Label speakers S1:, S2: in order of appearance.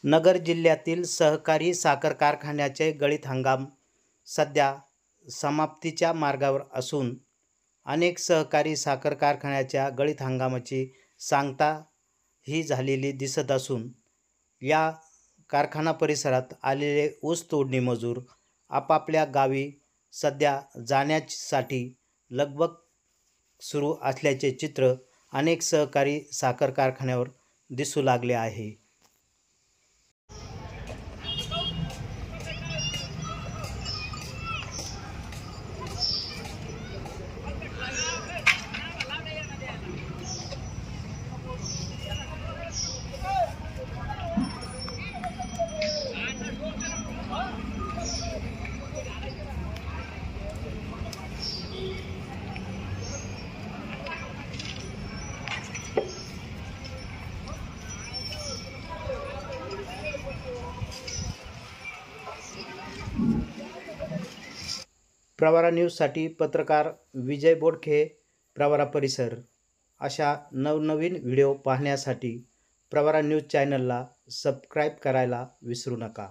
S1: नगर जिल्ह्यातील सहकारी साखर कारखान्याचे गळीत हंगाम सध्या समाप्तीच्या मार्गावर असून अनेक सहकारी साखर कारखान्याच्या गळीत हंगामाची सांगता ही झालेली दिसत असून या कारखाना परिसरात आलेले ऊस तोडणी मजूर आपापल्या गावी सध्या जाण्यासाठी लगबग सुरू असल्याचे चित्र अनेक सहकारी साखर कारखान्यावर दिसू लागले आहे। प्रवरा न्यूजसाठी पत्रकार विजय बोडखे, प्रवरा परिसर। अशा नवनवीन व्हिडिओ पाहण्यासाठी प्रवरा न्यूज चॅनलला सबस्क्राईब करायला विसरू नका।